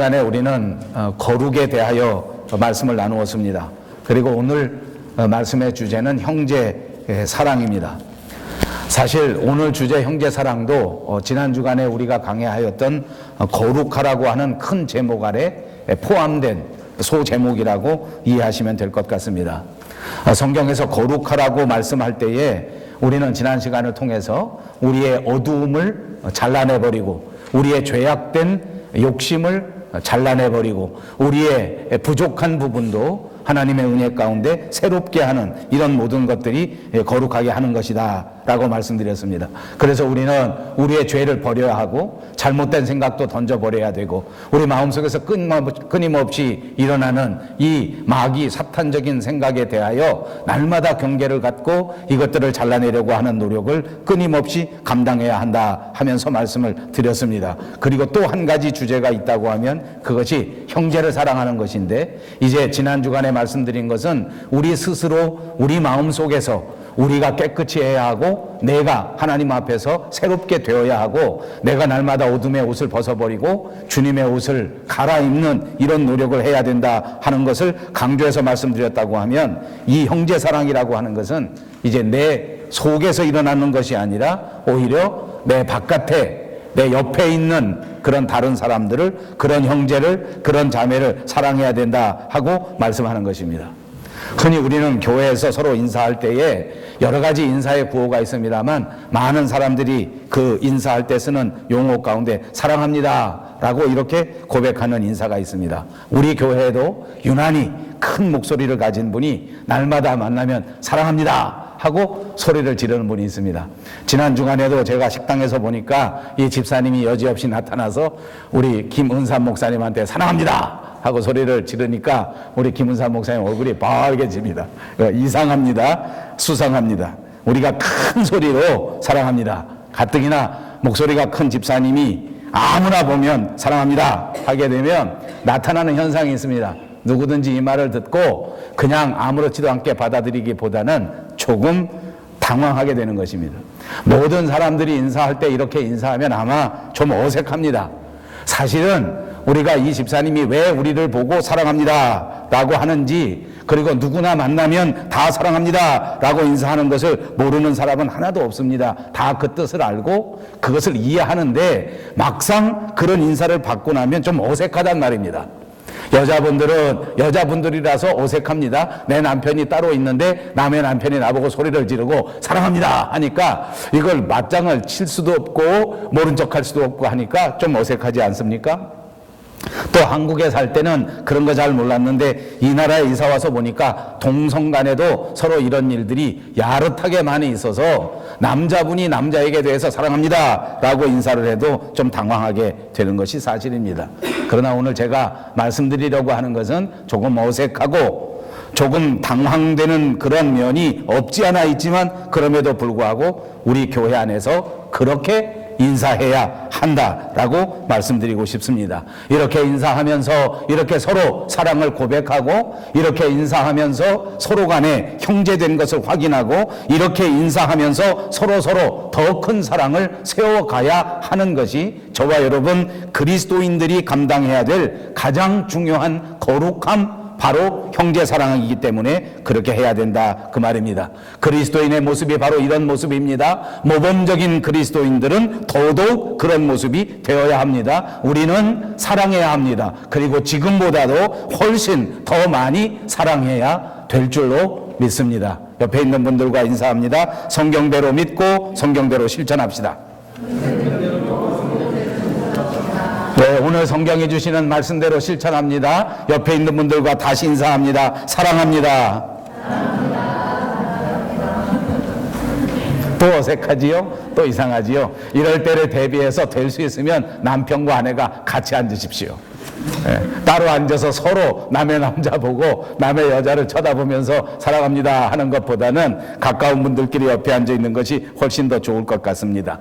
시간에 우리는 거룩에 대하여 말씀을 나누었습니다. 그리고 오늘 말씀의 주제는 형제 사랑입니다. 사실 오늘 주제 형제 사랑도 지난 주간에 우리가 강해하였던 거룩하라고 하는 큰 제목 아래 포함된 소제목이라고 이해하시면 될 것 같습니다. 성경에서 거룩하라고 말씀할 때에 우리는 지난 시간을 통해서 우리의 어두움을 잘라내버리고 우리의 죄악된 욕심을 잘라내버리고 우리의 부족한 부분도 하나님의 은혜 가운데 새롭게 하는 이런 모든 것들이 거룩하게 하는 것이다 라고 말씀드렸습니다. 그래서 우리는 우리의 죄를 버려야 하고 잘못된 생각도 던져버려야 되고 우리 마음속에서 끊임없이 일어나는 이 마귀 사탄적인 생각에 대하여 날마다 경계를 갖고 이것들을 잘라내려고 하는 노력을 끊임없이 감당해야 한다 하면서 말씀을 드렸습니다. 그리고 또 한 가지 주제가 있다고 하면 그것이 형제를 사랑하는 것인데, 이제 지난 주간에 말씀드린 것은 우리 스스로 우리 마음속에서 우리가 깨끗이 해야 하고 내가 하나님 앞에서 새롭게 되어야 하고 내가 날마다 어둠의 옷을 벗어버리고 주님의 옷을 갈아입는 이런 노력을 해야 된다 하는 것을 강조해서 말씀드렸다고 하면, 이 형제사랑이라고 하는 것은 이제 내 속에서 일어나는 것이 아니라 오히려 내 바깥에 내 옆에 있는 그런 다른 사람들을, 그런 형제를, 그런 자매를 사랑해야 된다 하고 말씀하는 것입니다. 흔히 우리는 교회에서 서로 인사할 때에 여러 가지 인사의 구호가 있습니다만, 많은 사람들이 그 인사할 때 쓰는 용어 가운데 사랑합니다 라고 이렇게 고백하는 인사가 있습니다. 우리 교회에도 유난히 큰 목소리를 가진 분이 날마다 만나면 사랑합니다 하고 소리를 지르는 분이 있습니다. 지난 주간에도 제가 식당에서 보니까 이 집사님이 여지없이 나타나서 우리 김은삼 목사님한테 사랑합니다 하고 소리를 지르니까 우리 김은삼 목사님 얼굴이 빨개집니다. 이상합니다. 수상합니다. 우리가 큰 소리로 사랑합니다. 가뜩이나 목소리가 큰 집사님이 아무나 보면 사랑합니다 하게 되면 나타나는 현상이 있습니다. 누구든지 이 말을 듣고 그냥 아무렇지도 않게 받아들이기보다는 조금 당황하게 되는 것입니다. 모든 사람들이 인사할 때 이렇게 인사하면 아마 좀 어색합니다. 사실은 우리가 이 집사님이 왜 우리를 보고 사랑합니다 라고 하는지, 그리고 누구나 만나면 다 사랑합니다 라고 인사하는 것을 모르는 사람은 하나도 없습니다. 다 그 뜻을 알고 그것을 이해하는데 막상 그런 인사를 받고 나면 좀 어색하단 말입니다. 여자분들은 여자분들이라서 어색합니다. 내 남편이 따로 있는데 남의 남편이 나보고 소리를 지르고 사랑합니다 하니까 이걸 맞장을 칠 수도 없고 모른 척할 수도 없고 하니까 좀 어색하지 않습니까? 또 한국에 살 때는 그런 거 잘 몰랐는데 이 나라에 이사 와서 보니까 동성 간에도 서로 이런 일들이 야릇하게 많이 있어서 남자분이 남자에게 대해서 사랑합니다 라고 인사를 해도 좀 당황하게 되는 것이 사실입니다. 그러나 오늘 제가 말씀드리려고 하는 것은 조금 어색하고 조금 당황되는 그런 면이 없지 않아 있지만, 그럼에도 불구하고 우리 교회 안에서 그렇게 인사해야 한다라고 말씀드리고 싶습니다. 이렇게 인사하면서 이렇게 서로 사랑을 고백하고, 이렇게 인사하면서 서로 간에 형제된 것을 확인하고, 이렇게 인사하면서 서로 더 큰 사랑을 세워가야 하는 것이 저와 여러분 그리스도인들이 감당해야 될 가장 중요한 거룩함, 바로 형제 사랑이기 때문에 그렇게 해야 된다 그 말입니다. 그리스도인의 모습이 바로 이런 모습입니다. 모범적인 그리스도인들은 더더욱 그런 모습이 되어야 합니다. 우리는 사랑해야 합니다. 그리고 지금보다도 훨씬 더 많이 사랑해야 될 줄로 믿습니다. 옆에 있는 분들과 인사합니다. 성경대로 믿고 성경대로 실천합시다. 네, 오늘 성경이 주시는 말씀대로 실천합니다. 옆에 있는 분들과 다시 인사합니다. 사랑합니다. 또 어색하지요? 또 이상하지요? 이럴 때를 대비해서 될 수 있으면 남편과 아내가 같이 앉으십시오. 네, 따로 앉아서 서로 남의 남자 보고 남의 여자를 쳐다보면서 사랑합니다 하는 것보다는 가까운 분들끼리 옆에 앉아 있는 것이 훨씬 더 좋을 것 같습니다.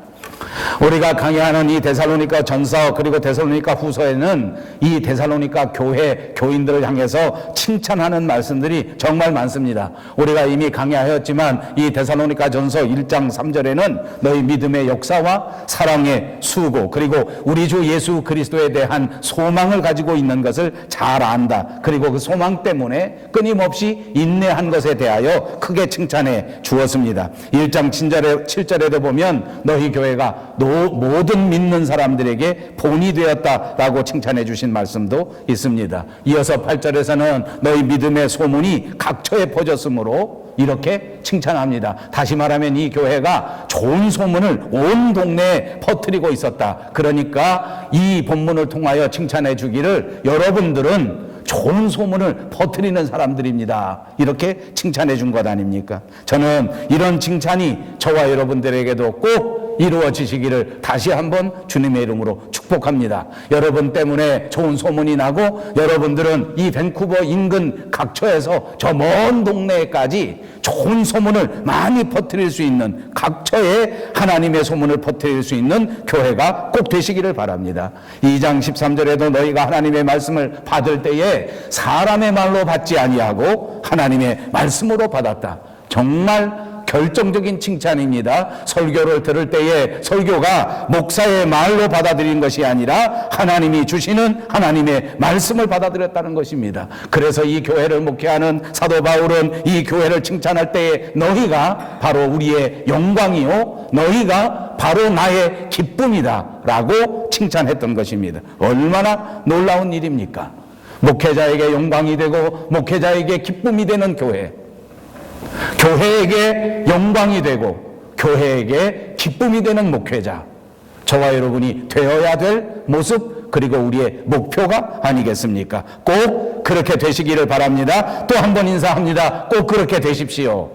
우리가 강의하는 이 데살로니가 전서 그리고 데살로니가 후서에는 이 데살로니가 교회 교인들을 향해서 칭찬하는 말씀들이 정말 많습니다. 우리가 이미 강의하였지만 이 데살로니가 전서 1장 3절에는 너희 믿음의 역사와 사랑의 수고, 그리고 우리 주 예수 그리스도에 대한 소망을 가지고 있는 것을 잘 안다. 그리고 그 소망 때문에 끊임없이 인내한 것에 대하여 크게 칭찬해 주었습니다. 1장 7절에도 보면 너희 교회가 모든 믿는 사람들에게 본이 되었다라고 칭찬해 주신 말씀도 있습니다. 이어서 8절에서는 너희 믿음의 소문이 각처에 퍼졌으므로 이렇게 칭찬합니다. 다시 말하면 이 교회가 좋은 소문을 온 동네에 퍼뜨리고 있었다. 그러니까 이 본문을 통하여 칭찬해 주기를 여러분들은 좋은 소문을 퍼뜨리는 사람들입니다. 이렇게 칭찬해 준 것 아닙니까? 저는 이런 칭찬이 저와 여러분들에게도 꼭 이루어지시기를 다시 한번 주님의 이름으로 축복합니다. 여러분 때문에 좋은 소문이 나고 여러분들은 이 밴쿠버 인근 각처에서 저 먼 동네까지 좋은 소문을 많이 퍼뜨릴 수 있는, 각처에 하나님의 소문을 퍼뜨릴 수 있는 교회가 꼭 되시기를 바랍니다. 2장 13절에도 너희가 하나님의 말씀을 받을 때에 사람의 말로 받지 아니하고 하나님의 말씀으로 받았다. 정말 결정적인 칭찬입니다. 설교를 들을 때에 설교가 목사의 말로 받아들인 것이 아니라 하나님이 주시는 하나님의 말씀을 받아들였다는 것입니다. 그래서 이 교회를 목회하는 사도 바울은 이 교회를 칭찬할 때에 너희가 바로 우리의 영광이요 너희가 바로 나의 기쁨이다 라고 칭찬했던 것입니다. 얼마나 놀라운 일입니까? 목회자에게 영광이 되고 목회자에게 기쁨이 되는 교회, 교회에게 영광이 되고 교회에게 기쁨이 되는 목회자, 저와 여러분이 되어야 될 모습, 그리고 우리의 목표가 아니겠습니까? 꼭 그렇게 되시기를 바랍니다. 또 한 번 인사합니다. 꼭 그렇게 되십시오.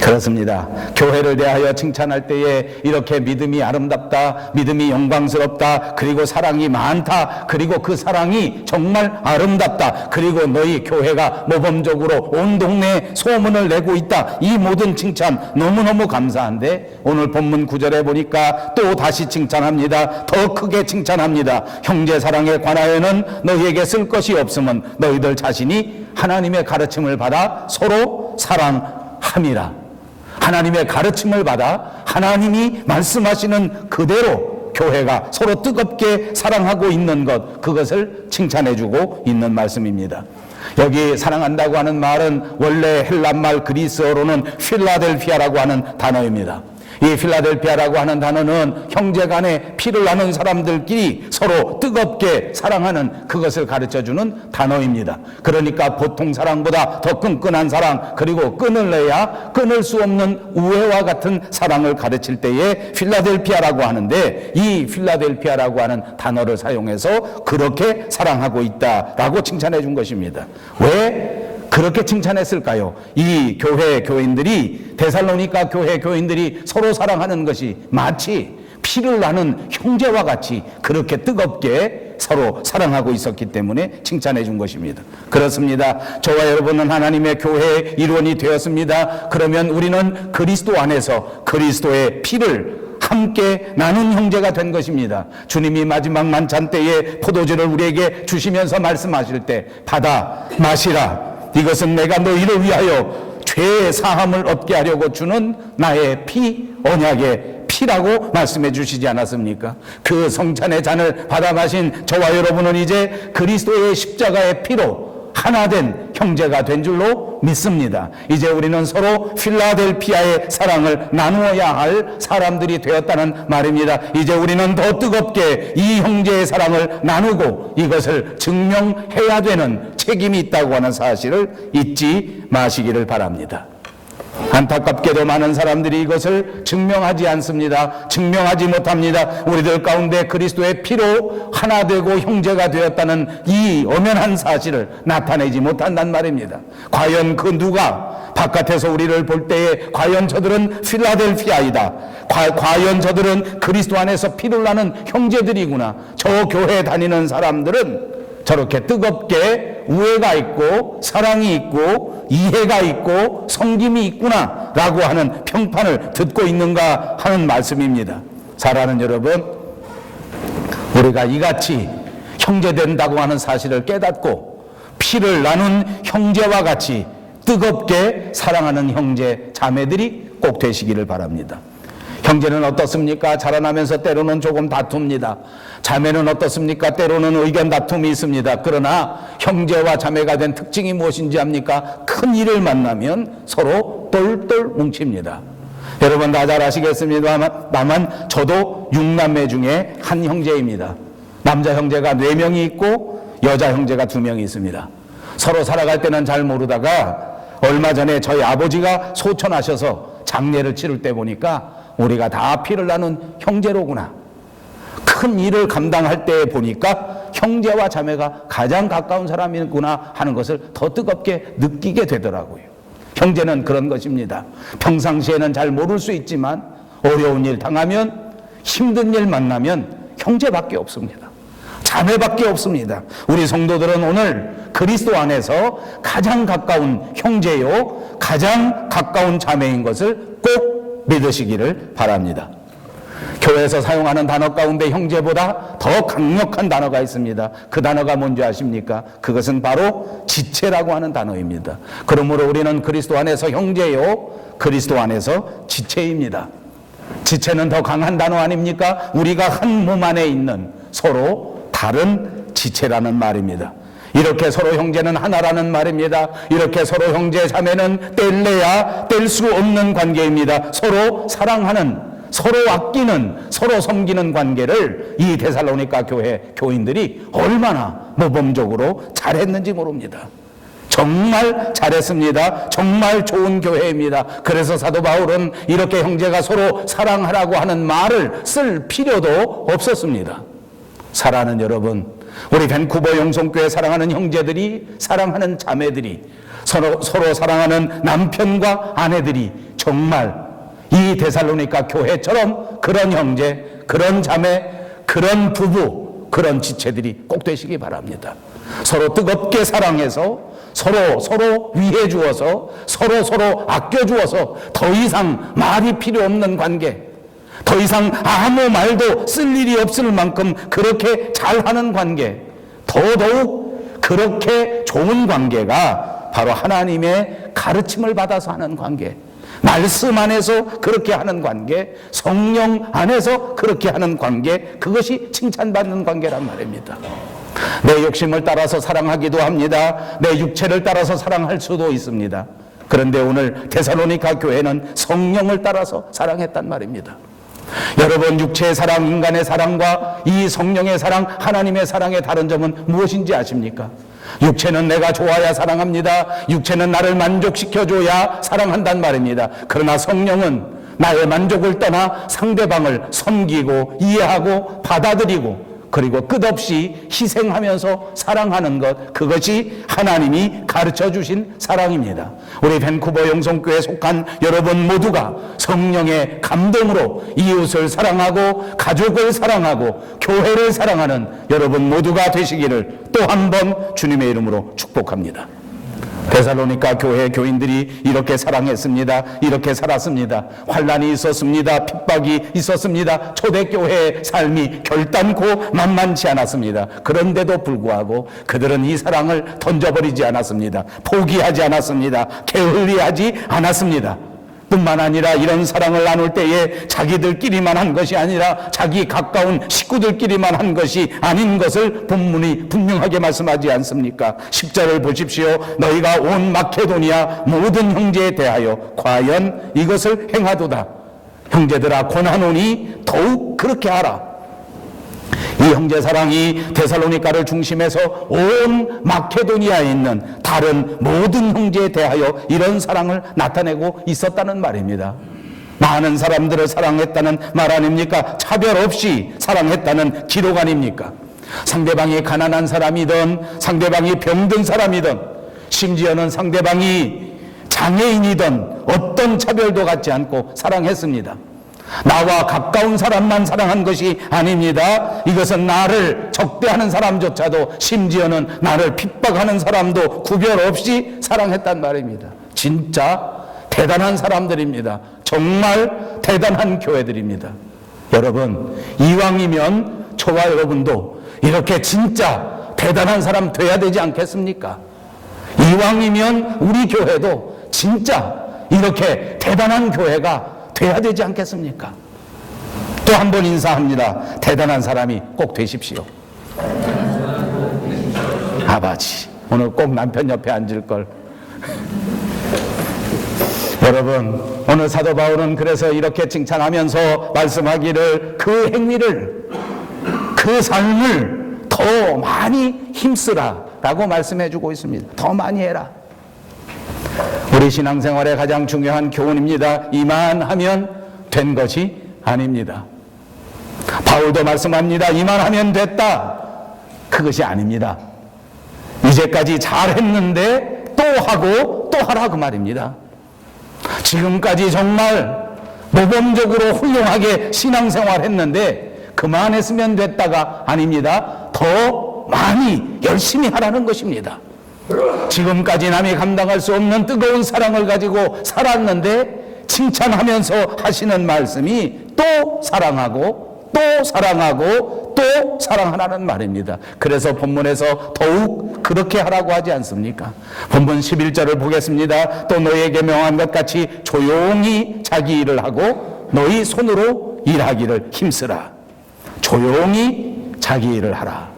그렇습니다. 교회를 대하여 칭찬할 때에 이렇게 믿음이 아름답다, 믿음이 영광스럽다, 그리고 사랑이 많다, 그리고 그 사랑이 정말 아름답다, 그리고 너희 교회가 모범적으로 온 동네에 소문을 내고 있다, 이 모든 칭찬 너무너무 감사한데 오늘 본문 9절에 보니까 또 다시 칭찬합니다. 더 크게 칭찬합니다. 형제 사랑에 관하여는 너희에게 쓸 것이 없음은 너희들 자신이 하나님의 가르침을 받아 서로 사랑함이라. 하나님의 가르침을 받아 하나님이 말씀하시는 그대로 교회가 서로 뜨겁게 사랑하고 있는 것, 그것을 칭찬해주고 있는 말씀입니다. 여기 사랑한다고 하는 말은 원래 헬란말 그리스어로는 필라델피아라고 하는 단어입니다. 이 필라델피아라고 하는 단어는 형제간에 피를 나눈 사람들끼리 서로 뜨겁게 사랑하는 그것을 가르쳐주는 단어입니다. 그러니까 보통 사랑보다 더 끈끈한 사랑, 그리고 끊을래야 끊을 수 없는 우애와 같은 사랑을 가르칠 때에 필라델피아라고 하는데, 이 필라델피아라고 하는 단어를 사용해서 그렇게 사랑하고 있다라고 칭찬해 준 것입니다. 왜 그렇게 칭찬했을까요? 이 교인들이, 데살로니가 교회 교인들이 서로 사랑하는 것이 마치 피를 나눈 형제와 같이 그렇게 뜨겁게 서로 사랑하고 있었기 때문에 칭찬해 준 것입니다. 그렇습니다. 저와 여러분은 하나님의 교회의 일원이 되었습니다. 그러면 우리는 그리스도 안에서 그리스도의 피를 함께 나눈 형제가 된 것입니다. 주님이 마지막 만찬 때에 포도주를 우리에게 주시면서 말씀하실 때 받아 마시라, 이것은 내가 너희를 위하여 죄의 사함을 얻게 하려고 주는 나의 피, 언약의 피라고 말씀해 주시지 않았습니까? 그 성찬의 잔을 받아 마신 저와 여러분은 이제 그리스도의 십자가의 피로 하나된 형제가 된 줄로 믿습니다. 이제 우리는 서로 필라델피아의 사랑을 나누어야 할 사람들이 되었다는 말입니다. 이제 우리는 더 뜨겁게 이 형제의 사랑을 나누고 이것을 증명해야 되는 책임이 있다고 하는 사실을 잊지 마시기를 바랍니다. 안타깝게도 많은 사람들이 이것을 증명하지 않습니다. 증명하지 못합니다. 우리들 가운데 그리스도의 피로 하나 되고 형제가 되었다는 이 엄연한 사실을 나타내지 못한단 말입니다. 과연 그 누가 바깥에서 우리를 볼 때에 과연 저들은 필라델피아이다, 과연 저들은 그리스도 안에서 피를 나는 형제들이구나, 저 교회 다니는 사람들은 저렇게 뜨겁게 우애가 있고 사랑이 있고 이해가 있고 섬김이 있구나 라고 하는 평판을 듣고 있는가 하는 말씀입니다. 사랑하는 여러분, 우리가 이같이 형제된다고 하는 사실을 깨닫고 피를 나눈 형제와 같이 뜨겁게 사랑하는 형제 자매들이 꼭 되시기를 바랍니다. 형제는 어떻습니까? 자라나면서 때로는 조금 다툽니다. 자매는 어떻습니까? 때로는 의견 다툼이 있습니다. 그러나 형제와 자매가 된 특징이 무엇인지 압니까? 큰 일을 만나면 서로 똘똘 뭉칩니다. 여러분 다 잘 아시겠습니다만 저도 6남매 중에 한 형제입니다. 남자 형제가 4명이 있고 여자 형제가 2명이 있습니다. 서로 살아갈 때는 잘 모르다가 얼마 전에 저희 아버지가 소천하셔서 장례를 치를 때 보니까 우리가 다 피를 나눈 형제로구나. 큰 일을 감당할 때 보니까 형제와 자매가 가장 가까운 사람이구나 하는 것을 더 뜨겁게 느끼게 되더라고요. 형제는 그런 것입니다. 평상시에는 잘 모를 수 있지만 어려운 일 당하면, 힘든 일 만나면 형제밖에 없습니다. 자매밖에 없습니다. 우리 성도들은 오늘 그리스도 안에서 가장 가까운 형제요, 가장 가까운 자매인 것을 꼭 믿으시기를 바랍니다. 교회에서 사용하는 단어 가운데 형제보다 더 강력한 단어가 있습니다. 그 단어가 뭔지 아십니까? 그것은 바로 지체라고 하는 단어입니다. 그러므로 우리는 그리스도 안에서 형제요, 그리스도 안에서 지체입니다. 지체는 더 강한 단어 아닙니까? 우리가 한 몸 안에 있는 서로 다른 지체라는 말입니다. 이렇게 서로 형제는 하나라는 말입니다. 이렇게 서로 형제 자매는 뗄래야 뗄 수 없는 관계입니다. 서로 사랑하는, 서로 아끼는, 서로 섬기는 관계를 이 데살로니가 교회 교인들이 얼마나 모범적으로 잘했는지 모릅니다. 정말 잘했습니다. 정말 좋은 교회입니다. 그래서 사도 바울은 이렇게 형제가 서로 사랑하라고 하는 말을 쓸 필요도 없었습니다. 사랑하는 여러분, 우리 밴쿠버 영성교회 사랑하는 형제들이, 사랑하는 자매들이, 서로 사랑하는 남편과 아내들이 정말 이 데살로니가 교회처럼 그런 형제, 그런 자매, 그런 부부, 그런 지체들이 꼭 되시기 바랍니다. 서로 뜨겁게 사랑해서 서로 위해 주어서 서로 아껴 주어서 더 이상 말이 필요 없는 관계, 더 이상 아무 말도 쓸 일이 없을 만큼 그렇게 잘하는 관계, 더더욱 그렇게 좋은 관계가 바로 하나님의 가르침을 받아서 하는 관계, 말씀 안에서 그렇게 하는 관계, 성령 안에서 그렇게 하는 관계, 그것이 칭찬받는 관계란 말입니다. 내 욕심을 따라서 사랑하기도 합니다. 내 육체를 따라서 사랑할 수도 있습니다. 그런데 오늘 데살로니가 교회는 성령을 따라서 사랑했단 말입니다. 여러분, 육체의 사랑, 인간의 사랑과 이 성령의 사랑, 하나님의 사랑의 다른 점은 무엇인지 아십니까? 육체는 내가 좋아야 사랑합니다. 육체는 나를 만족시켜줘야 사랑한단 말입니다. 그러나 성령은 나의 만족을 떠나 상대방을 섬기고 이해하고 받아들이고 그리고 끝없이 희생하면서 사랑하는 것, 그것이 하나님이 가르쳐 주신 사랑입니다. 우리 밴쿠버 영성교회에 속한 여러분 모두가 성령의 감동으로 이웃을 사랑하고 가족을 사랑하고 교회를 사랑하는 여러분 모두가 되시기를 또 한 번 주님의 이름으로 축복합니다. 데살로니가 교회 교인들이 이렇게 사랑했습니다. 이렇게 살았습니다. 환난이 있었습니다. 핍박이 있었습니다. 초대교회의 삶이 결단코 만만치 않았습니다. 그런데도 불구하고 그들은 이 사랑을 던져버리지 않았습니다. 포기하지 않았습니다. 게을리하지 않았습니다. 뿐만 아니라 이런 사랑을 나눌 때에 자기들끼리만 한 것이 아니라 자기 가까운 식구들끼리만 한 것이 아닌 것을 본문이 분명하게 말씀하지 않습니까? 10절을 보십시오. 너희가 온 마케도니아 모든 형제에 대하여 과연 이것을 행하도다. 형제들아, 권하노니 더욱 그렇게 하라. 이 형제 사랑이 데살로니가를 중심해서 온 마케도니아에 있는 다른 모든 형제에 대하여 이런 사랑을 나타내고 있었다는 말입니다. 많은 사람들을 사랑했다는 말 아닙니까? 차별 없이 사랑했다는 기록 아닙니까? 상대방이 가난한 사람이든 상대방이 병든 사람이든 심지어는 상대방이 장애인이든 어떤 차별도 갖지 않고 사랑했습니다. 나와 가까운 사람만 사랑한 것이 아닙니다. 이것은 나를 적대하는 사람조차도, 심지어는 나를 핍박하는 사람도 구별 없이 사랑했단 말입니다. 진짜 대단한 사람들입니다. 정말 대단한 교회들입니다. 여러분, 이왕이면 저와 여러분도 이렇게 진짜 대단한 사람 돼야 되지 않겠습니까? 이왕이면 우리 교회도 진짜 이렇게 대단한 교회가 돼야 되지 않겠습니까? 또 한 번 인사합니다. 대단한 사람이 꼭 되십시오. 아버지, 오늘 꼭 남편 옆에 앉을 걸. 여러분, 오늘 사도 바울은 그래서 이렇게 칭찬하면서 말씀하기를 그 행위를, 그 삶을 더 많이 힘쓰라 라고 말씀해 주고 있습니다. 더 많이 해라. 우리 신앙생활의 가장 중요한 교훈입니다. 이만하면 된 것이 아닙니다. 바울도 말씀합니다. 이만하면 됐다. 그것이 아닙니다. 이제까지 잘했는데 또 하고 또 하라 그 말입니다. 지금까지 정말 모범적으로 훌륭하게 신앙생활 했는데 그만했으면 됐다가 아닙니다. 더 많이 열심히 하라는 것입니다. 지금까지 남이 감당할 수 없는 뜨거운 사랑을 가지고 살았는데 칭찬하면서 하시는 말씀이 또 사랑하고 또 사랑하고 또 사랑하라는 말입니다. 그래서 본문에서 더욱 그렇게 하라고 하지 않습니까? 본문 11절을 보겠습니다. 또 너희에게 명한 것 같이 조용히 자기 일을 하고 너희 손으로 일하기를 힘쓰라. 조용히 자기 일을 하라.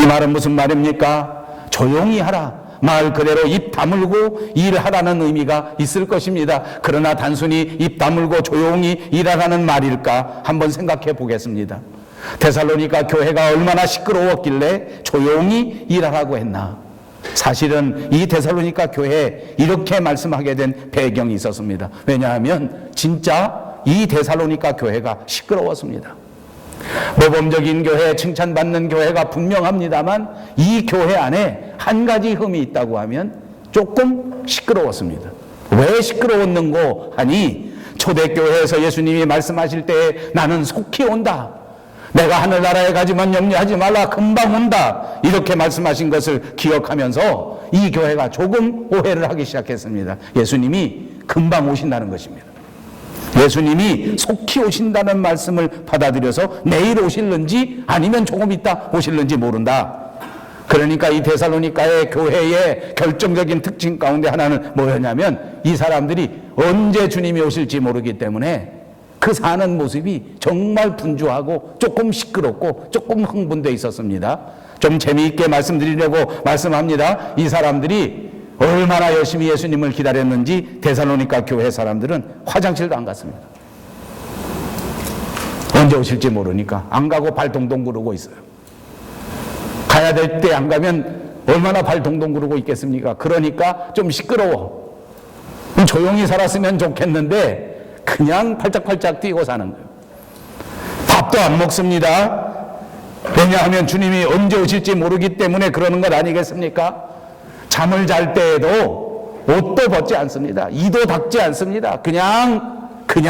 이 말은 무슨 말입니까? 조용히 하라. 말 그대로 입 다물고 일하라는 의미가 있을 것입니다. 그러나 단순히 입 다물고 조용히 일하라는 말일까 한번 생각해 보겠습니다. 데살로니가 교회가 얼마나 시끄러웠길래 조용히 일하라고 했나? 사실은 이 데살로니가 교회에 이렇게 말씀하게 된 배경이 있었습니다. 왜냐하면 진짜 이 데살로니가 교회가 시끄러웠습니다. 모범적인 교회, 칭찬받는 교회가 분명합니다만 이 교회 안에 한 가지 흠이 있다고 하면 조금 시끄러웠습니다. 왜 시끄러웠는고 하니 초대교회에서 예수님이 말씀하실 때에 나는 속히 온다. 내가 하늘나라에 가지만 염려하지 말라. 금방 온다. 이렇게 말씀하신 것을 기억하면서 이 교회가 조금 오해를 하기 시작했습니다. 예수님이 금방 오신다는 것입니다. 예수님이 속히 오신다는 말씀을 받아들여서 내일 오실는지 아니면 조금 있다 오실는지 모른다. 그러니까 이 데살로니가의 교회의 결정적인 특징 가운데 하나는 뭐였냐면 이 사람들이 언제 주님이 오실지 모르기 때문에 그 사는 모습이 정말 분주하고 조금 시끄럽고 조금 흥분되어 있었습니다. 좀 재미있게 말씀드리려고 말씀합니다. 이 사람들이 얼마나 열심히 예수님을 기다렸는지 데살로니가 교회 사람들은 화장실도 안 갔습니다. 언제 오실지 모르니까 안 가고 발 동동 구르고 있어요. 가야 될 때 안 가면 얼마나 발 동동 구르고 있겠습니까? 그러니까 좀 시끄러워. 조용히 살았으면 좋겠는데 그냥 팔짝팔짝 뛰고 사는 거예요. 밥도 안 먹습니다. 왜냐하면 주님이 언제 오실지 모르기 때문에 그러는 것 아니겠습니까? 잠을 잘 때에도 옷도 벗지 않습니다. 이도 닦지 않습니다. 그냥